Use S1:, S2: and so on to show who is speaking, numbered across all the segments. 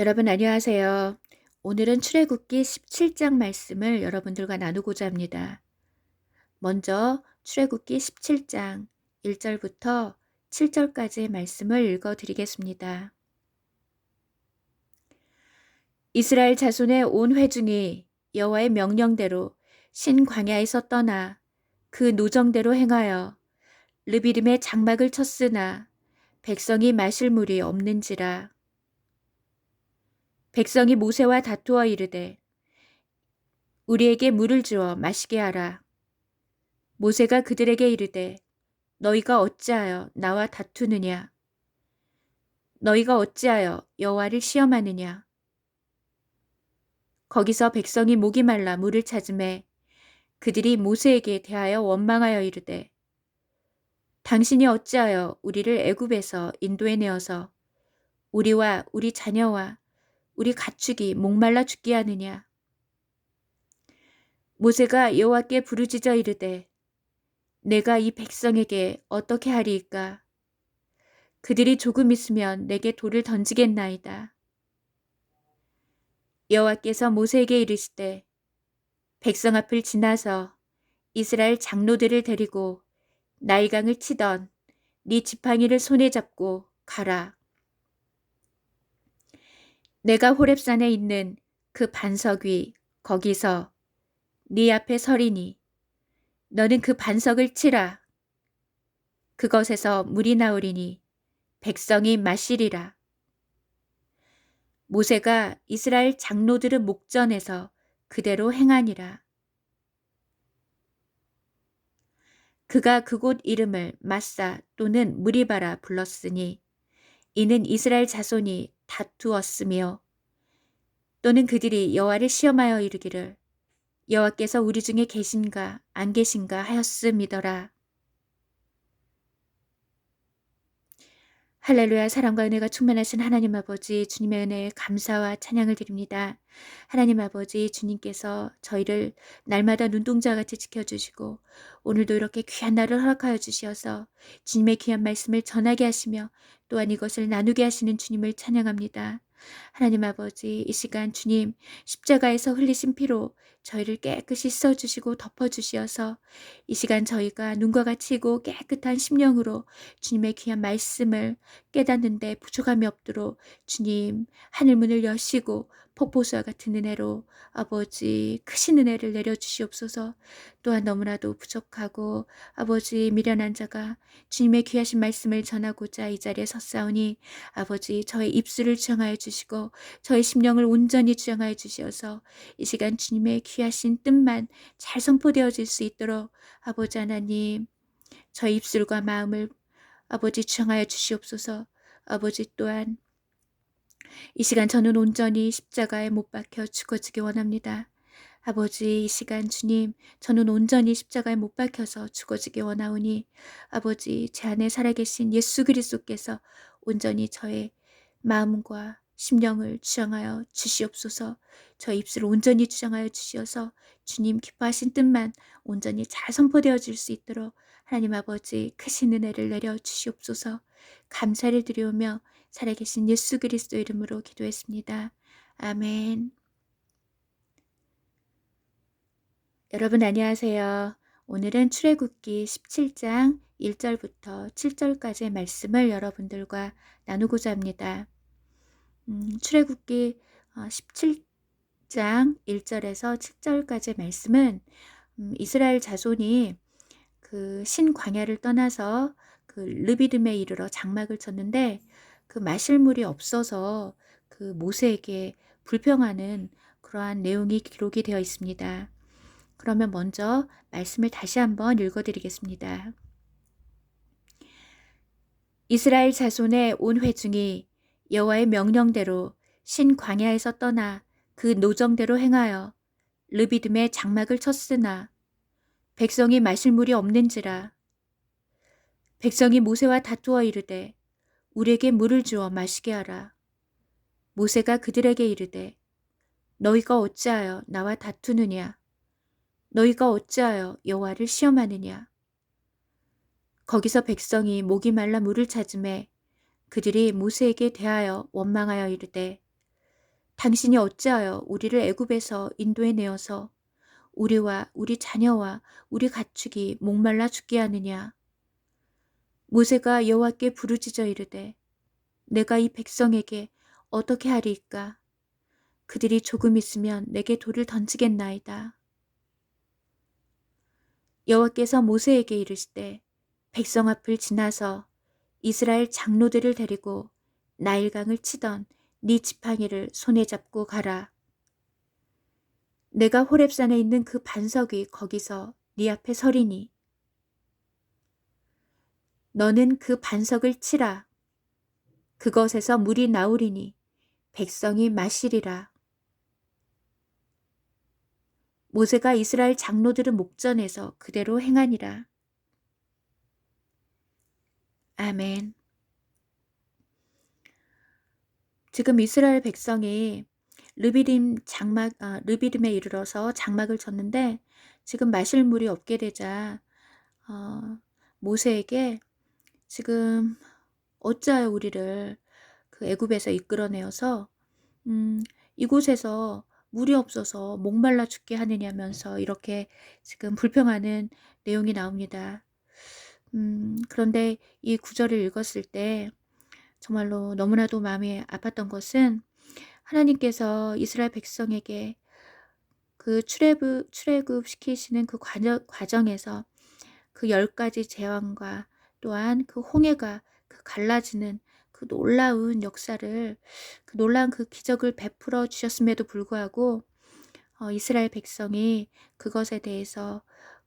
S1: 여러분 안녕하세요. 오늘은 출애굽기 17장 말씀을 여러분들과 나누고자 합니다. 먼저 출애굽기 17장 1절부터 7절까지의 말씀을 읽어 드리겠습니다. 이스라엘 자손의 온 회중이 여호와의 명령대로 신 광야에서 떠나 그 노정대로 행하여 르비딤의 장막을 쳤으나 백성이 마실 물이 없는지라. 백성이 모세와 다투어 이르되 우리에게 물을 주어 마시게 하라. 모세가 그들에게 이르되 너희가 어찌하여 나와 다투느냐? 너희가 어찌하여 여호와를 시험하느냐? 거기서 백성이 목이 말라 물을 찾으매 그들이 모세에게 대하여 원망하여 이르되 당신이 어찌하여 우리를 애굽에서 인도해 내어서 우리와 우리 자녀와 우리 가축이 목말라 죽게 하느냐? 모세가 여호와께 부르짖어 이르되 내가 이 백성에게 어떻게 하리이까? 그들이 조금 있으면 내게 돌을 던지겠나이다. 여호와께서 모세에게 이르시되 백성 앞을 지나서 이스라엘 장로들을 데리고 나일강을 치던 네 지팡이를 손에 잡고 가라. 내가 호렙산에 있는 그 반석 위 거기서 네 앞에 서리니 너는 그 반석을 치라. 그것에서 물이 나오리니 백성이 마시리라. 모세가 이스라엘 장로들의 목전에서 그대로 행하니라. 그가 그곳 이름을 마사 또는 무리바라 불렀으니 이는 이스라엘 자손이 다투었으며 또는 그들이 여호와를 시험하여 이르기를 여호와께서 우리 중에 계신가 안 계신가 하였음이더라. 할렐루야. 사랑과 은혜가 충만하신 하나님 아버지, 주님의 은혜에 감사와 찬양을 드립니다. 하나님 아버지, 주님께서 저희를 날마다 눈동자와 같이 지켜주시고 오늘도 이렇게 귀한 날을 허락하여 주시어서 주님의 귀한 말씀을 전하게 하시며 또한 이것을 나누게 하시는 주님을 찬양합니다. 하나님 아버지, 이 시간 주님 십자가에서 흘리신 피로 저희를 깨끗이 씻어주시고 덮어주시어서 이 시간 저희가 눈과 같이고 깨끗한 심령으로 주님의 귀한 말씀을 깨닫는데 부족함이 없도록 주님 하늘문을 여시고 폭포수와 같은 은혜로 아버지 크신 은혜를 내려주시옵소서. 또한 너무나도 부족하고 아버지 미련한 자가 주님의 귀하신 말씀을 전하고자 이 자리에 섰사오니 아버지 저의 입술을 주장하여 주시고 저의 심령을 온전히 주장하여 주시어서 이 시간 주님의 귀하신 뜻만 잘 선포되어질 수 있도록 아버지 하나님 저의 입술과 마음을 아버지 주장하여 주시옵소서. 아버지 또한 이 시간 저는 온전히 십자가에 못 박혀 죽어지기 원합니다. 아버지 이 시간 주님 저는 온전히 십자가에 못 박혀서 죽어지기 원하오니 아버지 제 안에 살아계신 예수 그리스도께서 온전히 저의 마음과 심령을 주장하여 주시옵소서. 저의 입술을 온전히 주장하여 주시어서 주님 기뻐하신 뜻만 온전히 잘 선포되어질 수 있도록 하나님 아버지 크신 은혜를 내려 주시옵소서. 감사를 드리오며 살아계신 예수 그리스도 이름으로 기도했습니다. 아멘. 여러분 안녕하세요. 오늘은 출애굽기 17장 1절부터 7절까지의 말씀을 여러분들과 나누고자 합니다. 출애굽기 17장 1절에서 7절까지의 말씀은 이스라엘 자손이 그 신광야를 떠나서 그 르비딤에 이르러 장막을 쳤는데 그 마실 물이 없어서 그 모세에게 불평하는 그러한 내용이 기록이 되어 있습니다. 그러면 먼저 말씀을 다시 한번 읽어드리겠습니다. 이스라엘 자손의 온 회중이 여호와의 명령대로 신광야에서 떠나 그 노정대로 행하여 르비딤에 장막을 쳤으나 백성이 마실 물이 없는지라. 백성이 모세와 다투어 이르되 우리에게 물을 주어 마시게 하라. 모세가 그들에게 이르되 너희가 어찌하여 나와 다투느냐? 너희가 어찌하여 여호와를 시험하느냐? 거기서 백성이 목이 말라 물을 찾으매 그들이 모세에게 대하여 원망하여 이르되 당신이 어찌하여 우리를 애굽에서 인도해 내어서 우리와 우리 자녀와 우리 가축이 목말라 죽게 하느냐. 모세가 여호와께 부르짖어 이르되 내가 이 백성에게 어떻게 하리이까. 그들이 조금 있으면 내게 돌을 던지겠나이다. 여호와께서 모세에게 이르시되 백성 앞을 지나서 이스라엘 장로들을 데리고 나일강을 치던 네 지팡이를 손에 잡고 가라. 내가 호렙산에 있는 그 반석이 거기서 네 앞에 서리니 너는 그 반석을 치라. 그것에서 물이 나오리니 백성이 마시리라. 모세가 이스라엘 장로들을 목전에서 그대로 행하니라. 아멘. 지금 이스라엘 백성이 르비딤에 이르러서 장막을 쳤는데 지금 마실 물이 없게 되자 모세에게 지금 어찌하여 우리를 그 애굽에서 이끌어내어서 이곳에서 물이 없어서 목말라 죽게 하느냐면서 이렇게 지금 불평하는 내용이 나옵니다. 그런데 이 구절을 읽었을 때 정말로 너무나도 마음이 아팠던 것은 하나님께서 이스라엘 백성에게 그 출애굽 시키시는 그 과정에서 그 10가지 재앙과 또한 그 홍해가 그 갈라지는 그 놀라운 역사를 그 놀라운 그 기적을 베풀어 주셨음에도 불구하고 이스라엘 백성이 그것에 대해서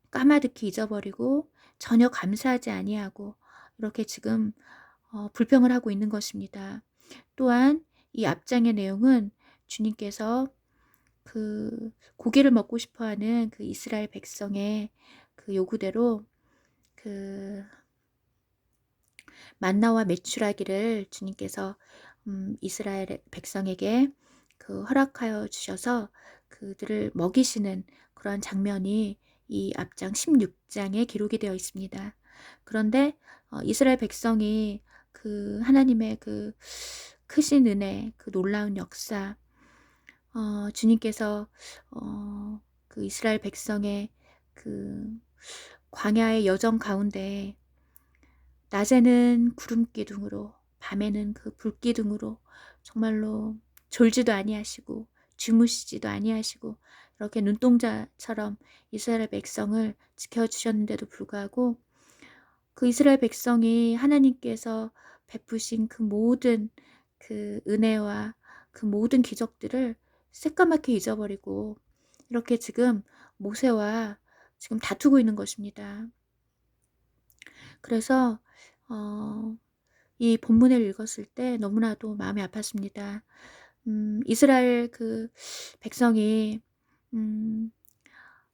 S1: 까마득히 잊어버리고 전혀 감사하지 아니하고 이렇게 지금 불평을 하고 있는 것입니다. 또한 이 앞장의 내용은 주님께서 그 고기를 먹고 싶어하는 그 이스라엘 백성의 그 요구대로 그 만나와 메추라기를 주님께서 이스라엘 백성에게 그 허락하여 주셔서 그들을 먹이시는 그런 장면이 이 앞장 16장에 기록이 되어 있습니다. 그런데 이스라엘 백성이 그 하나님의 그 크신 은혜, 그 놀라운 역사, 주님께서 그 이스라엘 백성의 그 광야의 여정 가운데 낮에는 구름 기둥으로 밤에는 그 불 기둥으로 정말로 졸지도 아니하시고 주무시지도 아니하시고 이렇게 눈동자처럼 이스라엘 백성을 지켜주셨는데도 불구하고 그 이스라엘 백성이 하나님께서 베푸신 그 모든 그 은혜와 그 모든 기적들을 새까맣게 잊어버리고 이렇게 지금 모세와 지금 다투고 있는 것입니다. 그래서 이 본문을 읽었을 때 너무나도 마음이 아팠습니다. 이스라엘 그 백성이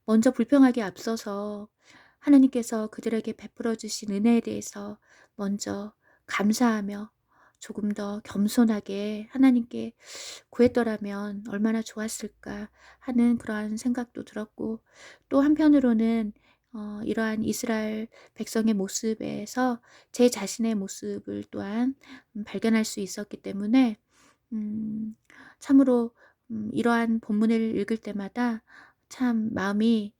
S1: 먼저 불평하기에 앞서서 하나님께서 그들에게 베풀어 주신 은혜에 대해서 먼저 감사하며 조금 더 겸손하게 하나님께 구했더라면 얼마나 좋았을까 하는 그러한 생각도 들었고, 또 한편으로는 이러한 이스라엘 백성의 모습에서 제 자신의 모습을 또한 발견할 수 있었기 때문에 참으로 이러한 본문을 읽을 때마다 참 마음이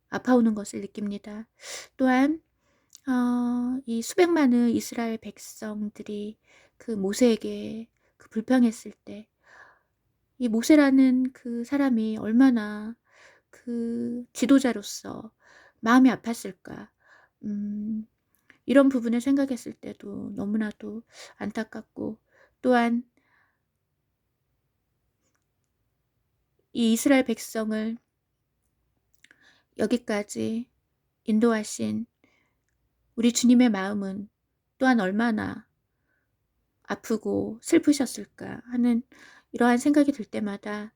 S1: 아파오는 것을 느낍니다. 또한 이 수백 많은 이스라엘 백성들이 그 모세에게 그 불평했을 때 이 모세라는 그 사람이 얼마나 그 지도자로서 마음이 아팠을까. 이런 부분을 생각했을 때도 너무나도 안타깝고, 또한 이 이스라엘 백성을 여기까지 인도하신 우리 주님의 마음은 또한 얼마나 아프고 슬프셨을까 하는 이러한 생각이 들 때마다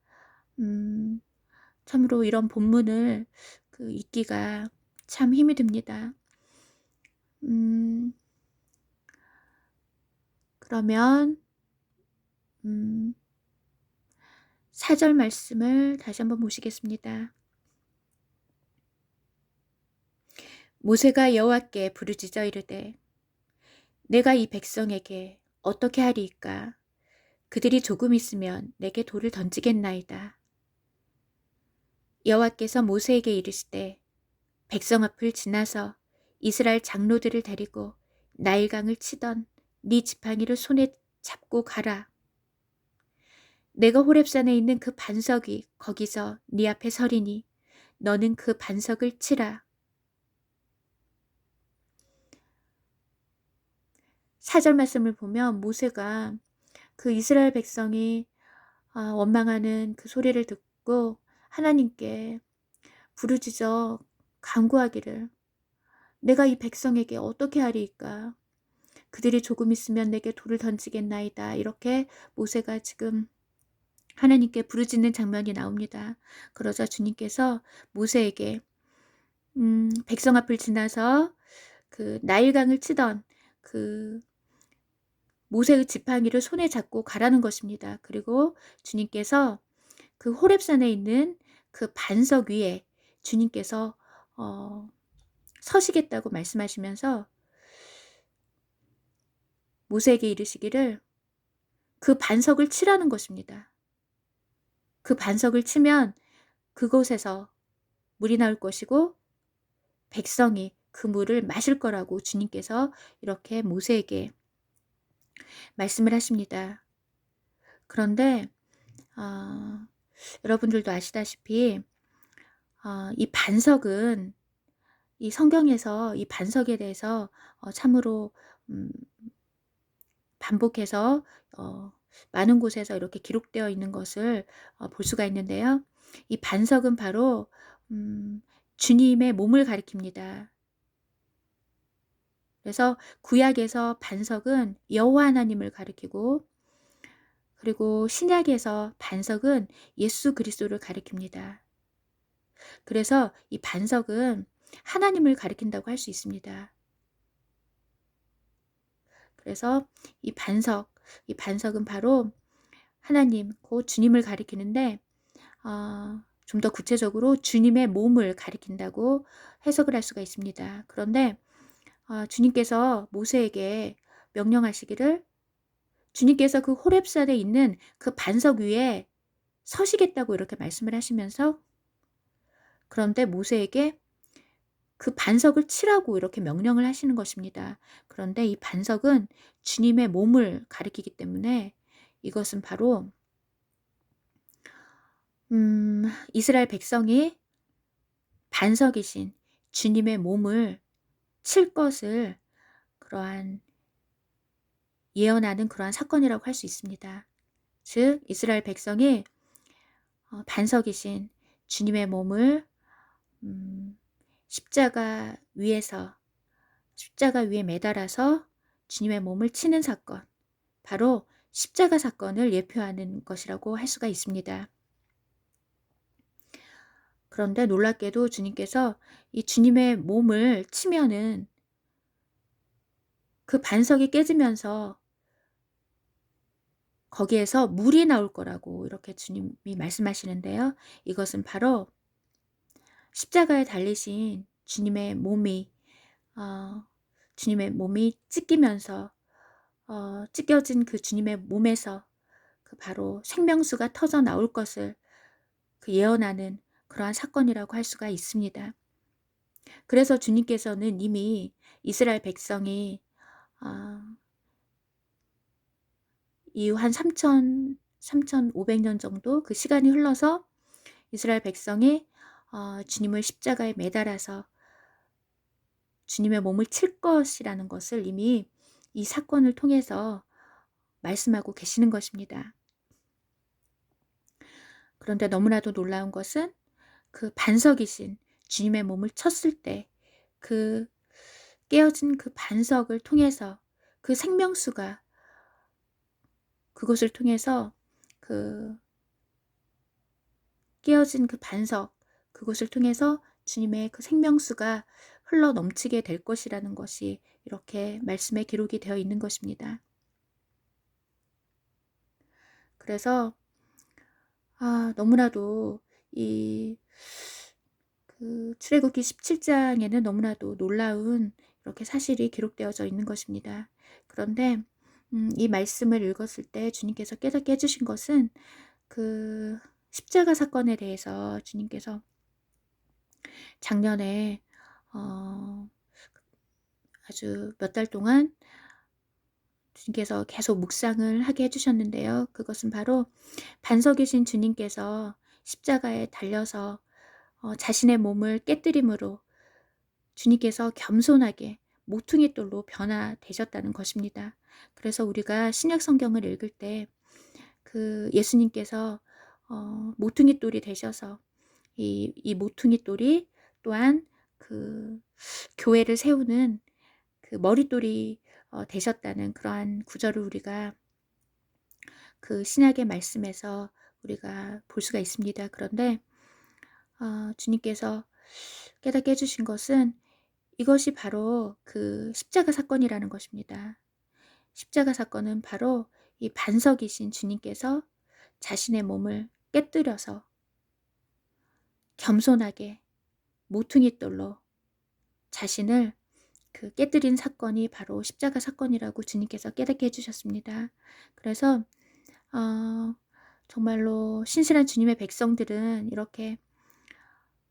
S1: 참으로 이런 본문을 그 읽기가 참 힘이 듭니다. 그러면 4절 말씀을 다시 한번 보시겠습니다. 모세가 여호와께 부르짖어 이르되 내가 이 백성에게 어떻게 하리이까. 그들이 조금 있으면 내게 돌을 던지겠나이다. 여호와께서 모세에게 이르시되 백성 앞을 지나서 이스라엘 장로들을 데리고 나일강을 치던 네 지팡이를 손에 잡고 가라. 내가 호렙산에 있는 그 반석이 거기서 네 앞에 서리니 너는 그 반석을 치라. 4절 말씀을 보면 모세가 그 이스라엘 백성이 원망하는 그 소리를 듣고 하나님께 부르짖어 간구하기를, 내가 이 백성에게 어떻게 하리이까? 그들이 조금 있으면 내게 돌을 던지겠나이다. 이렇게 모세가 지금 하나님께 부르짖는 장면이 나옵니다. 그러자 주님께서 모세에게 백성 앞을 지나서 그 나일강을 치던 그 모세의 지팡이를 손에 잡고 가라는 것입니다. 그리고 주님께서 그 호렙산에 있는 그 반석 위에 주님께서 서시겠다고 말씀하시면서 모세에게 이르시기를 그 반석을 치라는 것입니다. 그 반석을 치면 그곳에서 물이 나올 것이고 백성이 그 물을 마실 거라고 주님께서 이렇게 모세에게 말씀을 하십니다. 그런데 여러분들도 아시다시피 이 반석은 이 성경에서 이 반석에 대해서 참으로 반복해서 많은 곳에서 이렇게 기록되어 있는 것을 볼 수가 있는데요. 이 반석은 바로 주님의 몸을 가리킵니다. 그래서 구약에서 반석은 여호와 하나님을 가리키고, 그리고 신약에서 반석은 예수 그리스도를 가리킵니다. 그래서 이 반석은 하나님을 가리킨다고 할 수 있습니다. 그래서 이 반석은 바로 하나님, 곧 주님을 가리키는데 좀 더 구체적으로 주님의 몸을 가리킨다고 해석을 할 수가 있습니다. 그런데 주님께서 모세에게 명령하시기를, 주님께서 그 호렙산에 있는 그 반석 위에 서시겠다고 이렇게 말씀을 하시면서, 그런데 모세에게 그 반석을 치라고 이렇게 명령을 하시는 것입니다. 그런데 이 반석은 주님의 몸을 가리키기 때문에 이것은 바로 이스라엘 백성이 반석이신 주님의 몸을 칠 것을 그러한 예언하는 그러한 사건이라고 할 수 있습니다. 즉 이스라엘 백성이 반석이신 주님의 몸을 십자가 위에 매달아서 주님의 몸을 치는 사건, 바로 십자가 사건을 예표하는 것이라고 할 수가 있습니다. 그런데 놀랍게도 주님께서 이 주님의 몸을 치면은 그 반석이 깨지면서 거기에서 물이 나올 거라고 이렇게 주님이 말씀하시는데요. 이것은 바로 십자가에 달리신 주님의 몸이 찢기면서 찢겨진 그 주님의 몸에서 그 바로 생명수가 터져 나올 것을 그 예언하는 그러한 사건이라고 할 수가 있습니다. 그래서 주님께서는 이미 이스라엘 백성이 이후 한 3,500년 정도 그 시간이 흘러서 이스라엘 백성이 주님을 십자가에 매달아서 주님의 몸을 칠 것이라는 것을 이미 이 사건을 통해서 말씀하고 계시는 것입니다. 그런데 너무나도 놀라운 것은 그 반석이신 주님의 몸을 쳤을 때 그 깨어진 그 반석을 통해서 그 생명수가 그것을 통해서 그 깨어진 그 반석, 그것을 통해서 주님의 그 생명수가 흘러 넘치게 될 것이라는 것이 이렇게 말씀에 기록이 되어 있는 것입니다. 그래서 너무나도 그 출애굽기 17장에는 너무나도 놀라운 이렇게 사실이 기록되어져 있는 것입니다. 그런데 이 말씀을 읽었을 때 주님께서 깨닫게 해 주신 것은 그 십자가 사건에 대해서 주님께서 작년에 어 아주 몇 달 동안 주님께서 계속 묵상을 하게 해 주셨는데요. 그것은 바로 반석이신 주님께서 십자가에 달려서 자신의 몸을 깨뜨림으로 주님께서 겸손하게 모퉁이 돌로 변화되셨다는 것입니다. 그래서 우리가 신약 성경을 읽을 때 그 예수님께서 모퉁이 돌이 되셔서 이 모퉁이 돌이 또한 그 교회를 세우는 그 머릿돌이 되셨다는 그러한 구절을 우리가 그 신약의 말씀에서 우리가 볼 수가 있습니다. 그런데 주님께서 깨닫게 해 주신 것은 이것이 바로 그 십자가 사건이라는 것입니다. 십자가 사건은 바로 이 반석이신 주님께서 자신의 몸을 깨뜨려서 겸손하게 모퉁이 돌로 자신을 그 깨뜨린 사건이 바로 십자가 사건이라고 주님께서 깨닫게 해 주셨습니다. 그래서 정말로 신실한 주님의 백성들은 이렇게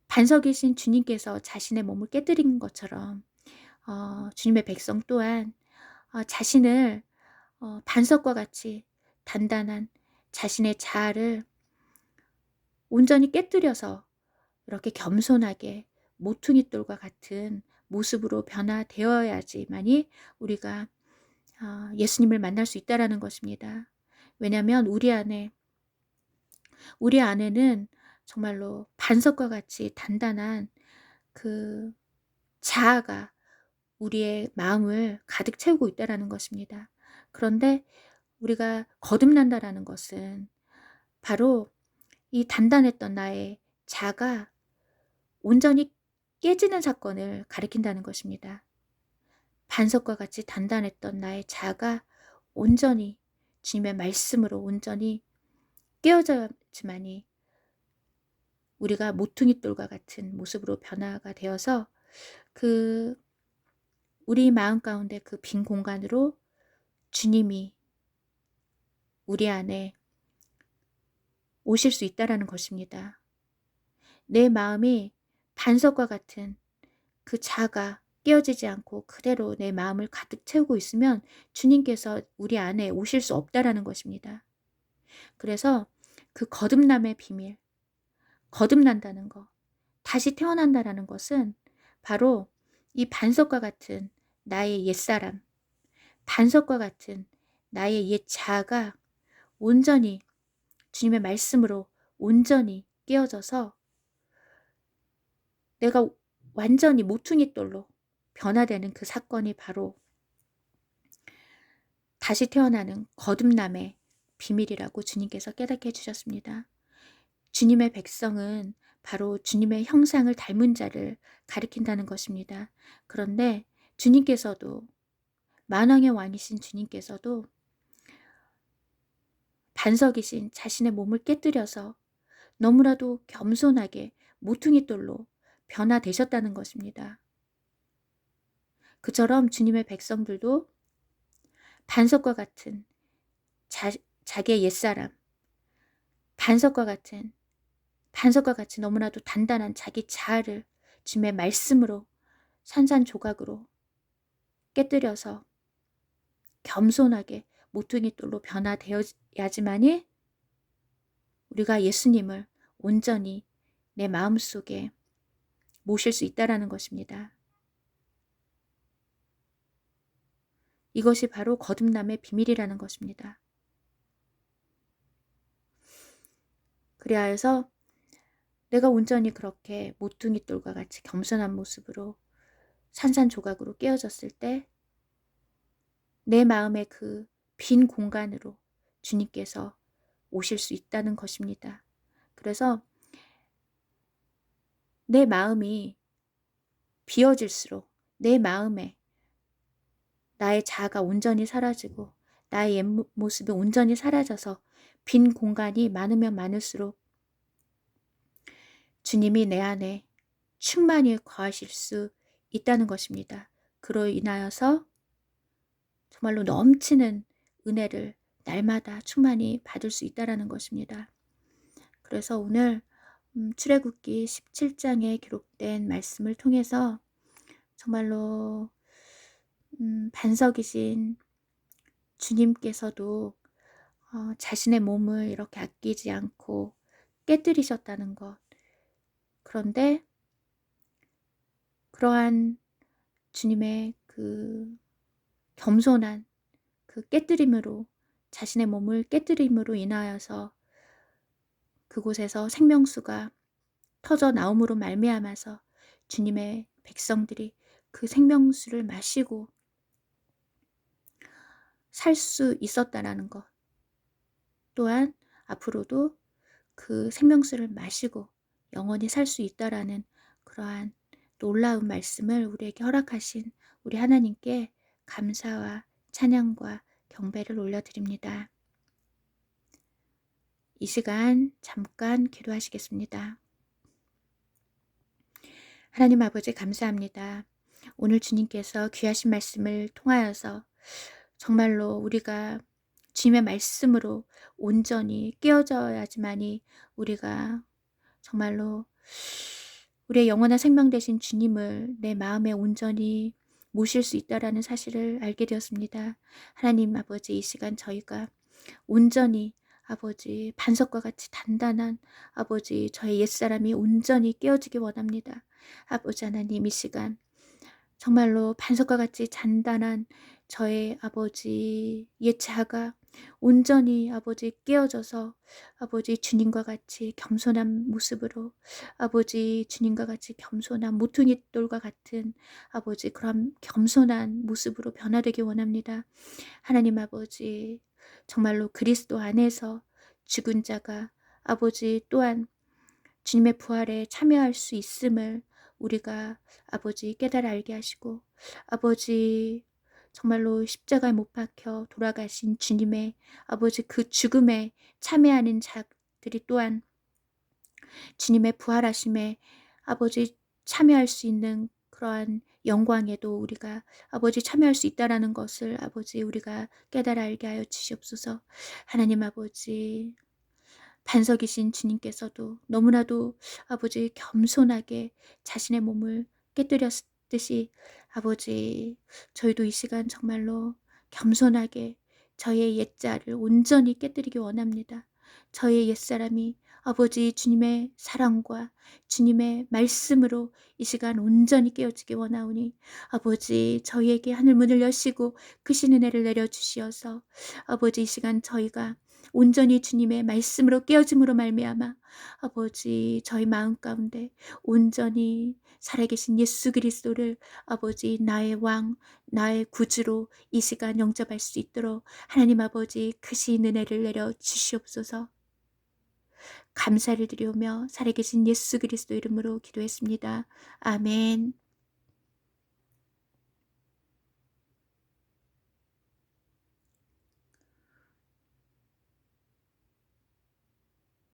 S1: 반석이신 주님께서 자신의 몸을 깨뜨린 것처럼 주님의 백성 또한 자신을 반석과 같이 단단한 자신의 자아를 온전히 깨뜨려서 이렇게 겸손하게 모퉁이 돌과 같은 모습으로 변화되어야지만이 우리가 예수님을 만날 수 있다라는 것입니다. 왜냐하면 우리 안에는 정말로 반석과 같이 단단한 그 자아가 우리의 마음을 가득 채우고 있다라는 것입니다. 그런데 우리가 거듭난다라는 것은 바로 이 단단했던 나의 자가 온전히 깨지는 사건을 가리킨다는 것입니다. 반석과 같이 단단했던 나의 자가 온전히 주님의 말씀으로 온전히 깨어져야지만이 우리가 모퉁이 돌과 같은 모습으로 변화가 되어서 그 우리 마음 가운데 그 빈 공간으로 주님이 우리 안에 오실 수 있다라는 것입니다. 내 마음이 반석과 같은 그 자가 깨어지지 않고 그대로 내 마음을 가득 채우고 있으면 주님께서 우리 안에 오실 수 없다라는 것입니다. 그래서 그 거듭남의 비밀, 거듭난다는 것, 다시 태어난다라는 것은 바로 이 반석과 같은 나의 옛사람, 반석과 같은 나의 옛 자아가 온전히 주님의 말씀으로 온전히 깨어져서 내가 완전히 모퉁이 돌로 변화되는 그 사건이 바로 다시 태어나는 거듭남의 비밀이라고 주님께서 깨닫게 해주셨습니다. 주님의 백성은 바로 주님의 형상을 닮은 자를 가리킨다는 것입니다. 그런데 주님께서도 만왕의 왕이신 주님께서도 반석이신 자신의 몸을 깨뜨려서 너무나도 겸손하게 모퉁이 돌로 변화되셨다는 것입니다. 그처럼 주님의 백성들도 반석과 같은 자기의 옛사람, 반석과 같이 너무나도 단단한 자기 자아를 주님의 말씀으로 산산조각으로 깨뜨려서 겸손하게 모퉁이 돌로 변화되어야지만이 우리가 예수님을 온전히 내 마음속에 모실 수 있다라는 것입니다. 이것이 바로 거듭남의 비밀이라는 것입니다. 그리하여서 내가 온전히 그렇게 모퉁이 돌과 같이 겸손한 모습으로 산산조각으로 깨어졌을 때 내 마음의 그 빈 공간으로 주님께서 오실 수 있다는 것입니다. 그래서 내 마음이 비어질수록 내 마음에 나의 자아가 온전히 사라지고 나의 옛 모습이 온전히 사라져서 빈 공간이 많으면 많을수록 주님이 내 안에 충만히 거하실 수 있다는 것입니다. 그로 인하여서 정말로 넘치는 은혜를 날마다 충만히 받을 수 있다라는 것입니다. 그래서 오늘 출애굽기 17장에 기록된 말씀을 통해서 정말로 반석이신 주님께서도 자신의 몸을 이렇게 아끼지 않고 깨뜨리셨다는 것. 그런데 그러한 주님의 그 겸손한 그 깨뜨림으로, 자신의 몸을 깨뜨림으로 인하여서 그곳에서 생명수가 터져 나옴으로 말미암아서 주님의 백성들이 그 생명수를 마시고 살 수 있었다라는 것. 또한 앞으로도 그 생명수를 마시고 영원히 살 수 있다라는 그러한 놀라운 말씀을 우리에게 허락하신 우리 하나님께 감사와 찬양과 경배를 올려드립니다. 이 시간 잠깐 기도하시겠습니다. 하나님 아버지 감사합니다. 오늘 주님께서 귀하신 말씀을 통하여서 정말로 우리가 주님의 말씀으로 온전히 깨어져야지만이 우리가 정말로 우리의 영원한 생명 되신 주님을 내 마음에 온전히 모실 수 있다라는 사실을 알게 되었습니다. 하나님 아버지, 이 시간 저희가 온전히 아버지 반석과 같이 단단한 아버지 저의 옛사람이 온전히 깨어지기 원합니다. 아버지 하나님, 이 시간 정말로 반석과 같이 단단한 저의 아버지 옛 자가 온전히 아버지 깨어져서 아버지 주님과 같이 겸손한 모습으로, 아버지 주님과 같이 겸손한 모퉁이 돌과 같은 아버지 그런 겸손한 모습으로 변화되기 원합니다. 하나님 아버지, 정말로 그리스도 안에서 죽은 자가 아버지 또한 주님의 부활에 참여할 수 있음을 우리가 아버지 깨달아 알게 하시고, 아버지 정말로 십자가에 못 박혀 돌아가신 주님의 아버지 그 죽음에 참여하는 자들이 또한 주님의 부활하심에 아버지 참여할 수 있는 그러한 영광에도 우리가 아버지 참여할 수 있다라는 것을 아버지 우리가 깨달아 알게 하여 주시옵소서. 하나님 아버지, 반석이신 주님께서도 너무나도 아버지 겸손하게 자신의 몸을 깨뜨렸듯이 아버지 저희도 이 시간 정말로 겸손하게 저의 옛자를 온전히 깨뜨리기 원합니다. 저의 옛사람이 아버지 주님의 사랑과 주님의 말씀으로 이 시간 온전히 깨어지기 원하오니 아버지 저희에게 하늘 문을 여시고 크신 은혜를 내려주시어서 아버지 이 시간 저희가 온전히 주님의 말씀으로 깨어짐으로 말미암아 아버지 저희 마음 가운데 온전히 살아계신 예수 그리스도를 아버지 나의 왕, 나의 구주로 이 시간 영접할 수 있도록 하나님 아버지 크신 은혜를 내려 주시옵소서. 감사를 드리오며 살아계신 예수 그리스도 이름으로 기도했습니다. 아멘.